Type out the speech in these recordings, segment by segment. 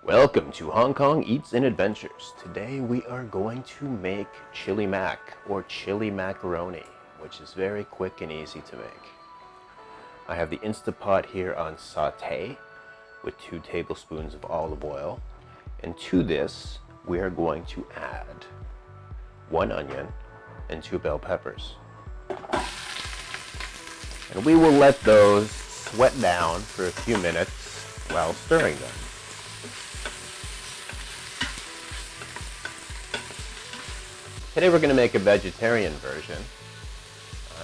Welcome to Hong Kong Eats and Adventures. Today we are going to make chili mac or chili macaroni, which is very quick and easy to make. I have the Instapot here on Saute with 2 tablespoons of olive oil, and to this we are going to add 1 onion and 2 bell peppers. And we will let those sweat down for a few minutes while stirring them. Today we're going to make a vegetarian version.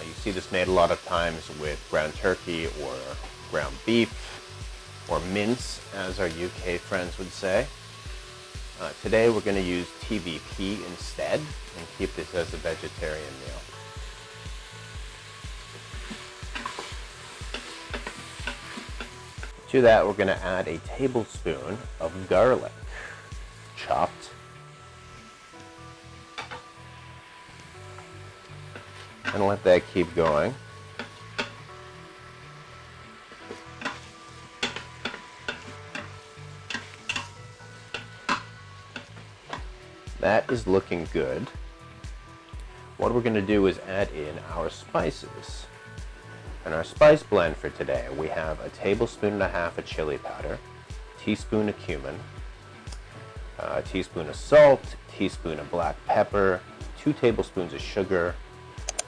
You see this made a lot of times with ground turkey or ground beef or mince, as our UK friends would say. Today we're going to use TVP instead and keep this as a vegetarian meal. To that we're going to add a tablespoon of garlic, chopped. And let that keep going. That is looking good. What we're going to do is add in our spices. In our spice blend for today, we have a tablespoon and a half of chili powder, a teaspoon of cumin, a teaspoon of salt, a teaspoon of black pepper, 2 tablespoons of sugar,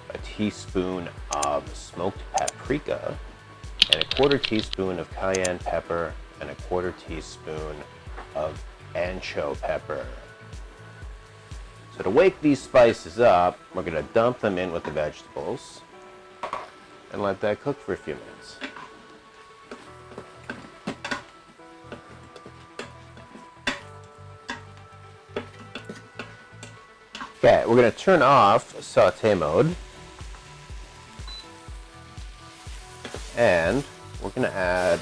a teaspoon of smoked paprika, and a 1/4 teaspoon of cayenne pepper, and a 1/4 teaspoon of Ancho pepper. So to wake these spices up, we're going to dump them in with the vegetables and let that cook for a few minutes. Okay, we're going to turn off saute mode. And we're going to add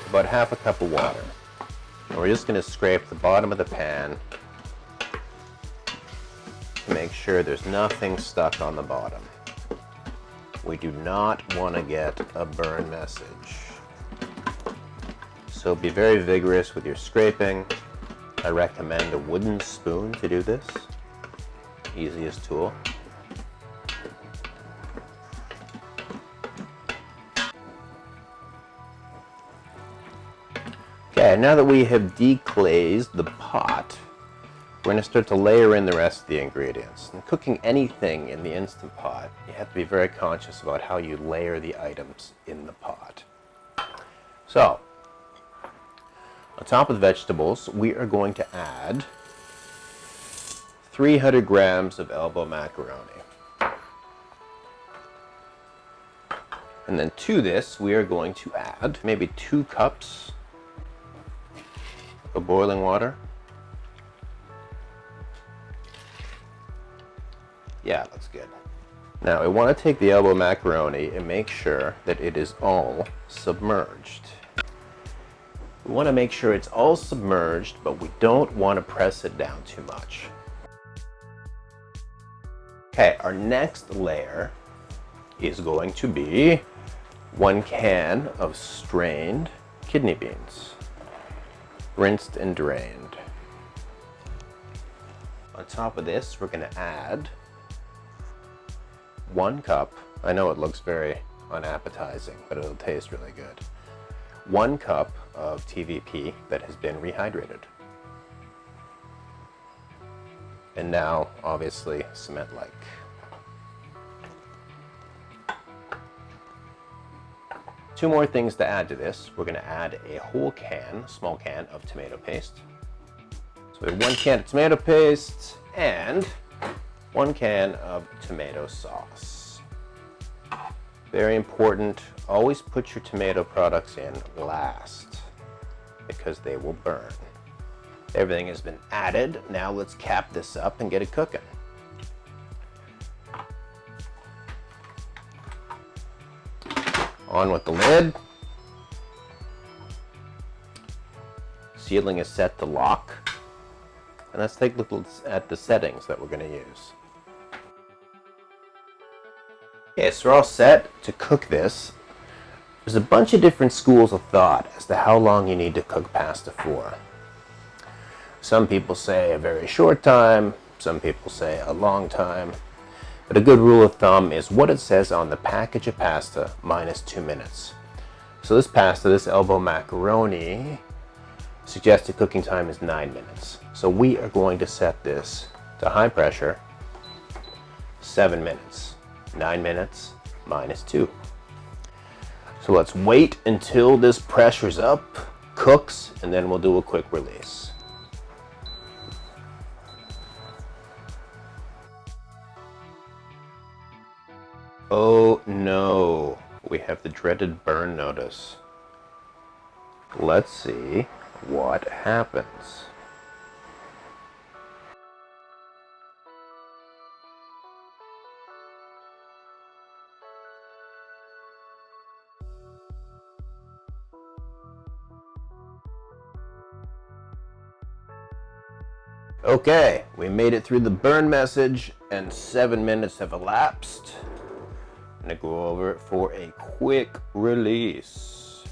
about 1/2 cup of water. And we're just going to scrape the bottom of the pan to make sure there's nothing stuck on the bottom. We do not want to get a burn message. So be very vigorous with your scraping. I recommend a wooden spoon to do this. Easiest tool. Okay, now that we have deglazed the pot, we're going to start to layer in the rest of the ingredients. And cooking anything in the Instant Pot, you have to be very conscious about how you layer the items in the pot. So, on top of the vegetables, we are going to add 300 grams of Elbow Macaroni. And then to this, we are going to add maybe 2 cups of boiling water. Yeah, that's good. Now we want to take the Elbow Macaroni and make sure that it is all submerged. We want to make sure it's all submerged, but we don't want to press it down too much. Okay, our next layer is going to be 1 can of strained kidney beans, rinsed and drained. On top of this, we're going to add 1 cup. I know it looks very unappetizing, but it'll taste really good. 1 cup of TVP that has been rehydrated. And now, obviously, cement-like. Two more things to add to this. We're going to add a whole can, small can of tomato paste. So we have 1 can of tomato paste and 1 can of tomato sauce. Very important, always put your tomato products in last because they will burn. Everything has been added. Now let's cap this up and get it cooking. On with the lid. Sealing is set to lock. And let's take a look at the settings that we're going to use. Okay, so we're all set to cook this. There's a bunch of different schools of thought as to how long you need to cook pasta for. Some people say a very short time, some people say a long time. But a good rule of thumb is what it says on the package of pasta minus 2 minutes. So this pasta, this elbow macaroni, suggested cooking time is 9 minutes. So we are going to set this to high pressure, 7 minutes. 9 minutes minus 2. So let's wait until this pressure's up, cooks, and then we'll do a quick release. Oh no, we have the dreaded burn notice. Let's see what happens. Okay, we made it through the burn message and 7 minutes have elapsed. I'm gonna go over it for a quick release.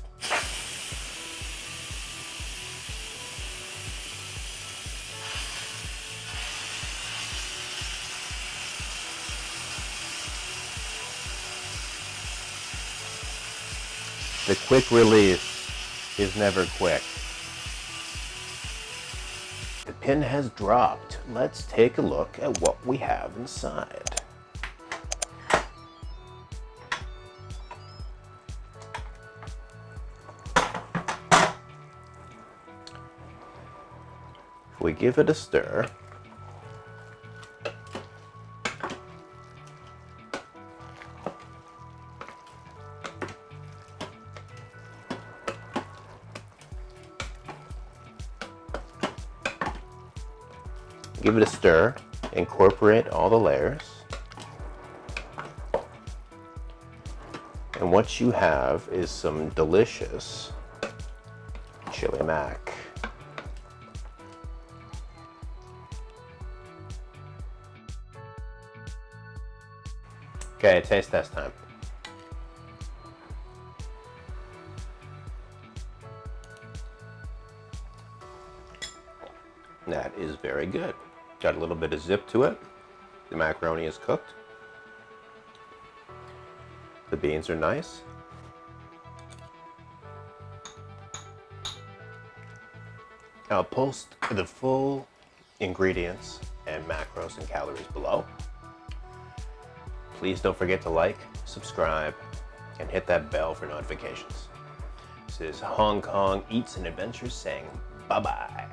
The quick release is never quick. The pin has dropped. Let's take a look at what we have inside. If we give it a stir, incorporate all the layers, and what you have is some delicious chili mac. Okay, taste test time. That is very good. Got a little bit of zip to it. The macaroni is cooked. The beans are nice. I'll post the full ingredients and macros and calories below. Please don't forget to like, subscribe, and hit that bell for notifications. This is Hong Kong Eats and Adventures saying bye-bye.